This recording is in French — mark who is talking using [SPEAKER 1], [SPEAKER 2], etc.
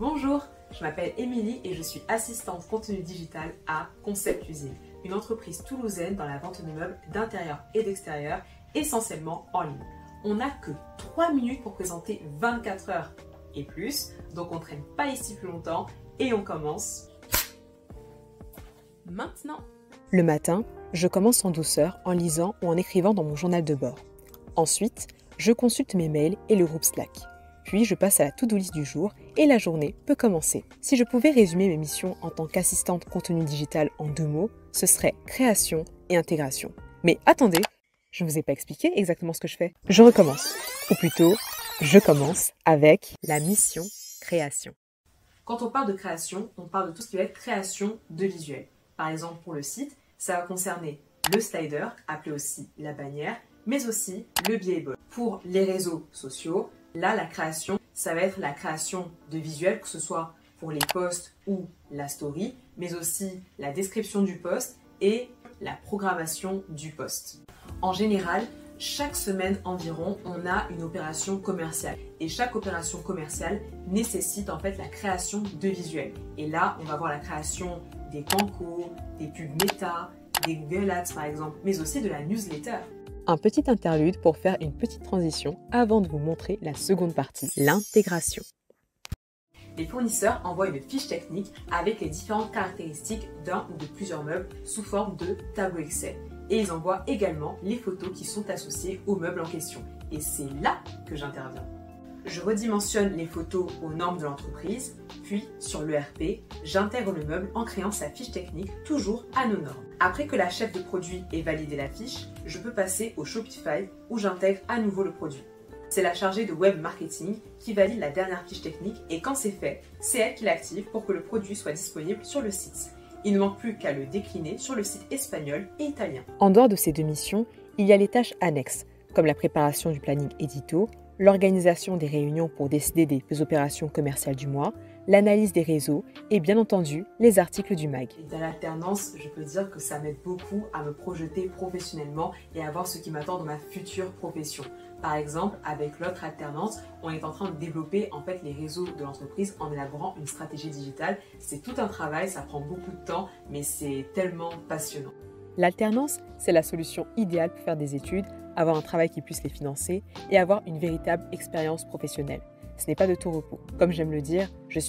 [SPEAKER 1] Bonjour, je m'appelle Émilie et je suis assistante contenu digital à Concept Cuisine, une entreprise toulousaine dans la vente de meubles d'intérieur et d'extérieur, essentiellement en ligne. On n'a que 3 minutes pour présenter 24 heures et plus, donc on ne traîne pas ici plus longtemps et on commence maintenant.
[SPEAKER 2] Le matin, je commence en douceur en lisant ou en écrivant dans mon journal de bord. Ensuite, je consulte mes mails et le groupe Slack. Puis je passe à la to-do list du jour et la journée peut commencer. Si je pouvais résumer mes missions en tant qu'assistante contenu digital en 2 mots, ce serait création et intégration. Mais attendez, je ne vous ai pas expliqué exactement ce que je fais. Je recommence. Ou plutôt, je commence avec la mission création.
[SPEAKER 1] Quand on parle de création, on parle de tout ce qui va être création de visuels. Par exemple, pour le site, ça va concerner le slider, appelé aussi la bannière, mais aussi le billable. Pour les réseaux sociaux, là, la création, ça va être la création de visuels, que ce soit pour les posts ou la story, mais aussi la description du post et la programmation du post. En général, chaque semaine environ, on a une opération commerciale. Et chaque opération commerciale nécessite en fait la création de visuels. Et là, on va voir la création des pancos, des pubs méta, des Google Ads par exemple, mais aussi de la newsletter.
[SPEAKER 2] Un petit interlude pour faire une petite transition avant de vous montrer la seconde partie, l'intégration.
[SPEAKER 1] Les fournisseurs envoient une fiche technique avec les différentes caractéristiques d'un ou de plusieurs meubles sous forme de tableau Excel. Et ils envoient également les photos qui sont associées au meuble en question. Et c'est là que j'interviens. Je redimensionne les photos aux normes de l'entreprise, puis sur l'ERP, j'intègre le meuble en créant sa fiche technique toujours à nos normes. Après que la chef de produit ait validé la fiche, je peux passer au Shopify où j'intègre à nouveau le produit. C'est la chargée de web marketing qui valide la dernière fiche technique et quand c'est fait, c'est elle qui l'active pour que le produit soit disponible sur le site. Il ne manque plus qu'à le décliner sur le site espagnol et italien.
[SPEAKER 2] En dehors de ces 2 missions, il y a les tâches annexes, comme la préparation du planning édito, l'organisation des réunions pour décider des opérations commerciales du mois, l'analyse des réseaux et bien entendu les articles du mag.
[SPEAKER 1] Et dans l'alternance, je peux dire que ça m'aide beaucoup à me projeter professionnellement et à voir ce qui m'attend dans ma future profession. Par exemple, avec l'autre alternance, on est en train de développer en fait les réseaux de l'entreprise en élaborant une stratégie digitale. C'est tout un travail, ça prend beaucoup de temps, mais c'est tellement passionnant.
[SPEAKER 2] L'alternance, c'est la solution idéale pour faire des études, avoir un travail qui puisse les financer et avoir une véritable expérience professionnelle. Ce n'est pas de tout repos. Comme j'aime le dire, je suis